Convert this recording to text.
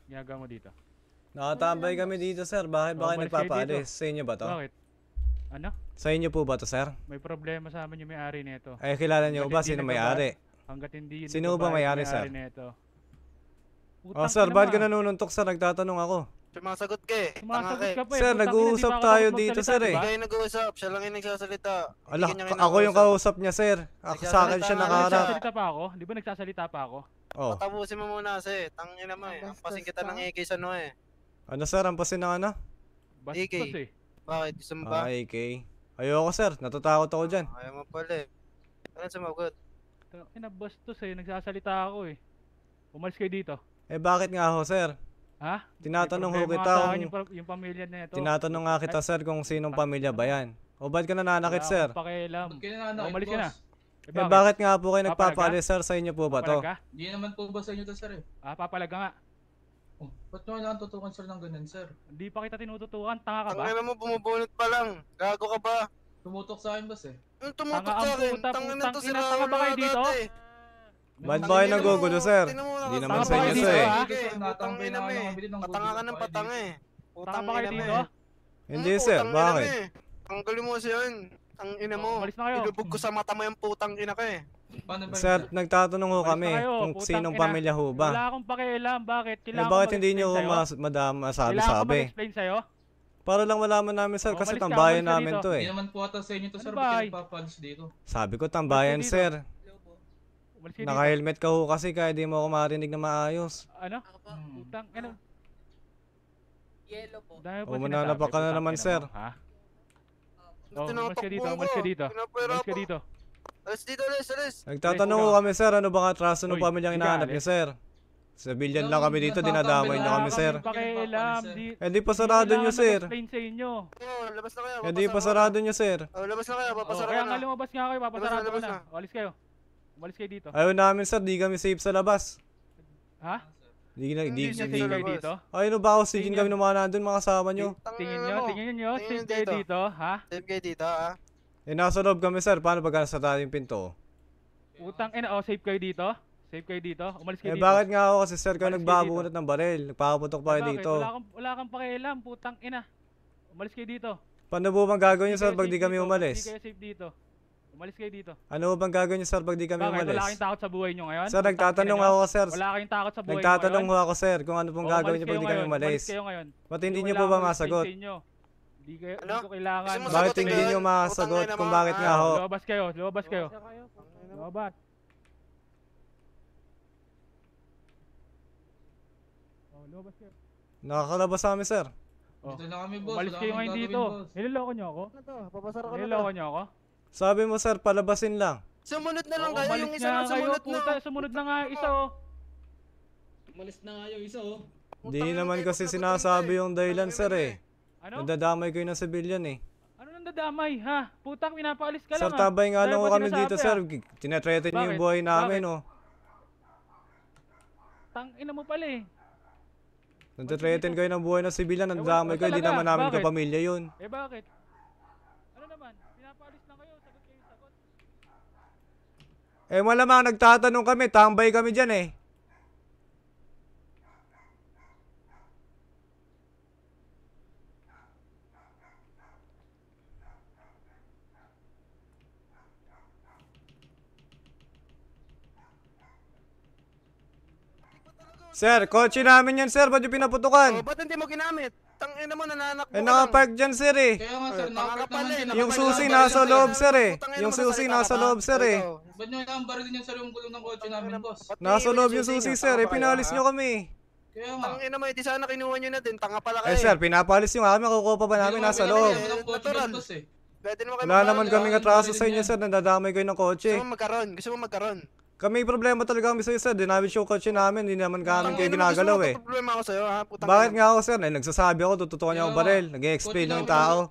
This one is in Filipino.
Ginagawa mo dito? Nakatambay kami dito, sir. Bakit ba kayo Umalis kayo nagpapaalis? dito. Sa inyo ba to? Bakit? Ano? Sa inyo po ba to, sir? May problema sa amin yung may-ari nito. Ay, kilala niyo ba Hanggat sino hindi may-ari? Hanggat hindi yun Sino ba may-ari, sir? nito. Oh, sir, bakit ka nanununtok, sir? Nagtatanong ako. Sumasagot ka eh. Tanga Sumasagot ka ka pa eh. Sir, Putang ina, nag-uusap di ba tayo ako dito, magsalita, sir, di eh. ba? Hindi kayo nag-uusap, siya lang yung nagsasalita. Ala, Hindi ka niya ako yung kausap niya, sir. Sa akin siya Nagsasalita nga nakaharap. Nagsasalita pa ako? Di ba nagsasalita pa ako? Oh. Patapusin mo muna kasi. Tangina mo eh. Ampasin kita ng AK sa no eh. Ano, sir? Ang pasin ng ano? Bastos eh. Bakit? Gusto mo ba? AK. Ayoko, sir. Natatakot ako dyan. Ayaw mo pala eh. Ano sumagot? Ina, bastos eh. Nagsasalita ako eh. Umalis kayo dito. Eh, bakit nga ho, sir? Ha? Tinatanong May ho problema kita sa akin kung... yung pamilya na ito. Tinatanong nga kita, sir, kung sinong pamilya ba yan. O, ba't ka nananakit, Wala sir? akong pakialam. Ba't kayo nananakit, Umalis ka na. boss? Eh, bakit nga po kayo nagpapaalis, sir? Sa inyo po ba to? Papalaga? Hindi naman po ba sa inyo to, sir eh? Papalaga nga. Oh, ba't nyo kailangan tutukan, sir, ng ganun, sir? Hindi pa kita tinututukan. Tanga ka ba? Tangina mo, bumubunot pa lang. Gago ka ba? Tumutok sa akin, boss eh. Yung tumutok Tanga sa ang akin. puta, Tangina putang to ina, sila. tanga ba kayo dito? Ba't ba kayo nagugulo, sir? Di naman sa inyo to eh. Natambay na nga bibili ng Patanga ka ng patanga eh. Tanga ba kayo dito? Hindi, sir. Bakit? Tanggalin mo siya yun. Ang ina mo. Umalis na kayo. Ilubog ko sa mata mo yung putang ina ka eh. Paano ba yun, Sir, nagtatanong ho Umalis kami na kayo, kung putang sinong ina. pamilya ho Wala ba. akong pakialam. Bakit? Eh, Kailangan bakit ko hindi nyo mag-explain sa'yo? madam Kailangan ko masabi-sabi? mag-explain sa'yo? Para lang malaman namin, sir, kasi Umalis ka, tambayan umalis ka namin dito. to Hindi eh. naman po ata sa inyo to, sir. Ano Ba't ba? kayo nagpapalis dito? Sabi ko tambayan, dito. sir. Umalis kayo dito. Naka-helmet ka ho kasi kaya di mo ako marinig na maayos. Ano? Hmm. Putang ina. Yellow po. Dami O, pa mananapak ka na putang naman, ina sir. mo, ha? Umalis ka Tinatakbo dito, ko. umalis ka dito. Pinapahirapan. Umalis ka dito. Alis dito, alis, alis. Nagtatanong ho kami, sir, ano bang atraso ng Uy, pamilyang hindi hinahanap ka niyo, sir? Civilian lang kami dito, dinadamay niyo kami, sir. Pakialam. Eh, di pa sarado niyo, sir. Explain sa inyo. Oh, labas na kayo. Eh, di pa sarado niyo, sir. Oh, labas na kayo, papasara Kaya ka nga na. lumabas nga kayo, papasarado ko Labas na. na. Umalis kayo. Umalis kayo dito. Ayaw namin, sir, di kami safe sa labas. Ha? Di na, Hindi di, siya di, Tingin kayo labas. dito? Ay, ano ba ako, sigin kami ng mga nandun, mga kasama nyo. Tingin nyo, tingin nyo, Tingin safe kayo dito. dito, ha? Safe kayo dito, ha? Eh, nasa loob kami, sir. Paano pag nasa tayo yung pinto? Utang ina, safe kayo dito? Safe kayo dito? Umalis kayo Eh, dito. bakit nga ako kasi, sir, kayo Umalis kayo nagbabunot ng baril. Nagpapaputok pa kayo Bakit? dito. Wala kang pakialam, putang ina. Umalis kayo dito. Paano po bang gagawin nyo, sir, kayo pag di safe kami dito. umalis? Hindi kayo safe dito. Umalis kayo dito. Ano po bang gagawin nyo, sir, pag di kami Bakit? umalis? Wala kayong takot sa buhay nyo ngayon? Sir, Putang nagtatanong ina nyo? ako, sir. Wala kayong takot sa buhay Nagtatanong nyo ho ako, sir, kung ano pong gagawin nyo pag di kami umalis. Umalis kayo ngayon. Ba't hindi nyo Wala po ba akong masagot? explain sa inyo. Hindi kayo, Ano? hindi ko kailangan. Gusto mo Bakit sagutin hindi yun? nyo masagot Putang ina kung mo, bakit nga ho? Lumabas kayo, lumabas kayo. Lumabas. Lumabas kayo. Nakakalabas sa amin, sir. Dito na kami, boss. Umalis Wala kayo kang ngayon gagawin, dito. boss. Niloloko nyo ako? Ano to? Papasara ka na Niloloko nyo ako? Sabi mo, sir, palabasin lang. Sumunod na lang Oo, kayo, umalis yung isa nga lang kayo, sumunod na. puta, sumunod na nga yung isa oh. Umalis na nga yung isa oh. Di naman kasi sinasabi yung dahilan, sir, eh. Ano? Nadadamay kayo ng civilian, eh. Ano nang dadamay, ha? Putang, pinapaalis ka Sir, lang, ha? tabay nga Dahil lang ho ba kami dito, sir. sinasabi, Tinatreaten niyo yung Bakit? buhay namin, oh. Tang ina mo pala eh. Nagtitreaten kayo ng buhay ng civilian, nadadamay Ewan ko kayo, di talaga. naman namin Bakit? kapamilya yun. Eh bakit? Ano naman? Pinapaalis lang kayo, sagot kayo, sagot. Eh, malamang nagtatanong kami, tambay kami dyan, eh. Sir, kotse namin yan, sir. Ba't yung Oh, pinaputukan? ba't hindi mo ginamit? Tangina mo, nananakbo Eh, ka lang. nakapark dyan, sir, eh. Kaya nga, sir, Tanga ka nakapart pala, naman eh. din. Yung Nakapart susi ka nasa pala, loob, sir. sir, eh. Putang ina Yung mo, susi nagsalita nasa ka ba? loob, sir, eh. Ikaw. Ba't nyo kailangan baril yung sarili gulong ng kotse namin, boss? Ba't Nasa iniwan loob yung susi, niya? sir. Tanga Eh, ba kayo, pinalis ha? nyo kami. Kaya nga. Tangina mo, di sana kinuha nyo na din. Tanga pala kayo. Eh, sir, pinapalis nyo nga kami. Kukuha pa ba namin nasa loob? Walang kotse Natural. dyan, boss eh. Pwede naman kayo Wala magkaroon. naman kaming atraso sa inyo, sir. Nadadamay kayo ng kotse. Gusto mo magkaroon? Gusto mo magkaroon? Kami problema talaga kami sa'yo, sir. Dinamit yung kotse namin. Hindi naman kami kayo ginagalaw, eh. Gusto mo problema ako sa'yo, ha? Putang Bakit ina mo. nga ako, sir? Eh, nagsasabi ako, tututukan niyo ako baril. Nag-explain ng tao.